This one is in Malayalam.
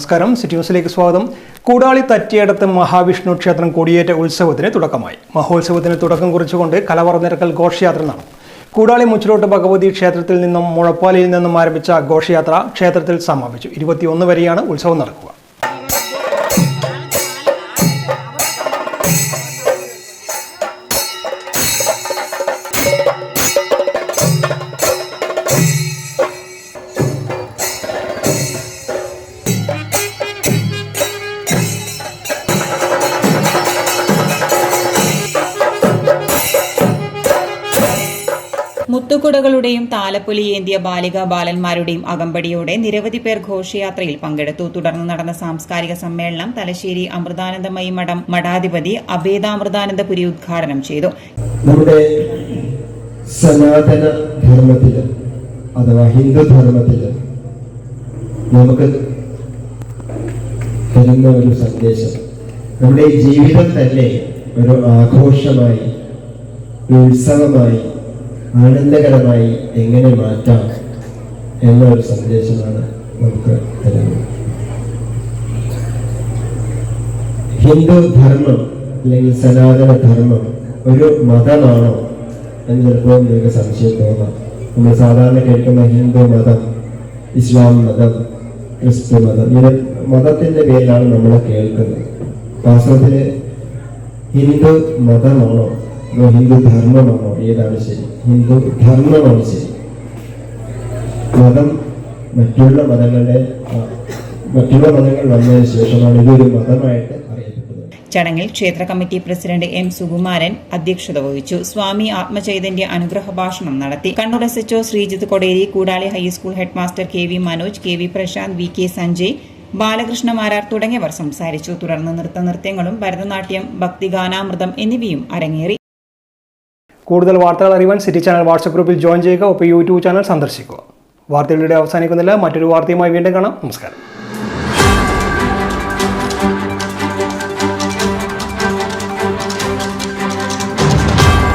നമസ്കാരം, സിറ്റി ന്യൂസിലേക്ക് സ്വാഗതം. കൂടാളി തറ്റിയടത്ത് മഹാവിഷ്ണു ക്ഷേത്രം കൊടിയേറ്റ ഉത്സവത്തിന് തുടക്കമായി. മഹോത്സവത്തിന് തുടക്കം കുറിച്ചുകൊണ്ട് കലവറനിരക്കൽ ഘോഷയാത്ര നടന്നു. കൂടാളി മുച്ചിലോട്ട് ഭഗവതി ക്ഷേത്രത്തിൽ നിന്നും മുഴപ്പാലിയിൽ നിന്നും ആരംഭിച്ച ഘോഷയാത്ര ക്ഷേത്രത്തിൽ സമാപിച്ചു. 21 വരെയാണ് ഉത്സവം നടക്കുക. മുത്തുകുടകളുടെയും താലപ്പൊലി ഏന്തിയ ബാലികാ ബാലന്മാരുടെയും അകമ്പടിയോടെ നിരവധി പേർ ഘോഷയാത്രയിൽ പങ്കെടുത്തു. തുടർന്ന് നടന്ന സാംസ്കാരിക സമ്മേളനം തലശ്ശേരി അമൃതാനന്ദമയി മഠം മഠാധിപതി അഭേദാമൃതാനന്ദപുരി ഉദ്ഘാടനം ചെയ്തു. നമ്മുടെ സനാതന ധർമ്മത്തില് അഥവാ ഹിന്ദു ധർമ്മത്തില് നമുക്ക് തരുന്ന ഒരു സന്ദേശം, നമ്മുടെ ജീവിതം തന്നെ ഒരു ആഘോഷമായി, ഉത്സവമായി, ആനന്ദകരമായി എങ്ങനെ മാറ്റാം എന്നൊരു സന്ദേശമാണ് നമുക്ക് തരുന്നത്. ഹിന്ദു ധർമ്മം അല്ലെങ്കിൽ സനാതന ധർമ്മം ഒരു മതമാണോ എന്ന് ചിലപ്പോൾ നിങ്ങൾക്ക് സംശയം തോന്നാം. നമ്മൾ സാധാരണ കേൾക്കുന്ന ഹിന്ദു മതം, ഇസ്ലാം മതം, ക്രിസ്തു മതം, ഇങ്ങനെ മതത്തിന്റെ പേരിലാണ് നമ്മൾ കേൾക്കുന്നത്. വാസ്തവത്തിൽ ഹിന്ദു മതമാണോ അതോ ഹിന്ദു ധർമ്മമാണോ? ഏതാണ് ശരി? ഹിന്ദു ധർമ്മമാണ് ശരി. മതം മറ്റുള്ള മതങ്ങൾ വന്നതിന് ശേഷമാണ് ഇതൊരു മതമായിട്ട് അറിയപ്പെട്ടത്. ചടങ്ങിൽ ക്ഷേത്ര കമ്മിറ്റി പ്രസിഡന്റ് എം സുകുമാരൻ അധ്യക്ഷത വഹിച്ചു. സ്വാമി ആത്മചൈതന്യ അനുഗ്രഹ ഭാഷണം നടത്തി. Kannur SHO Sreejith Koderi, Koodali high school headmaster KV Manoj, KV Prasanth, VK Sanjay, Balakrishna Marar തുടങ്ങിയവർ സംസാരിച്ചു. തുടർന്ന് നൃത്തങ്ങളും ഭരതനാട്യം, ഭക്തിഗാനാമൃതം എന്നിവയും അരങ്ങേറി. കൂടുതൽ വാർത്തകൾ അറിയാൻ സിറ്റി ചാനൽ വാട്സ്ആപ്പ് ഗ്രൂപ്പിൽ ജോയിൻ ചെയ്യുക. ഒപ്പം YouTube ചാനൽ സന്ദർശിക്കുക. വാർത്തകളുടെ അവസാനിക്കുന്നില്ല. മറ്റൊരു വാർത്തയുമായി വീണ്ടും കാണാം. നമസ്കാരം.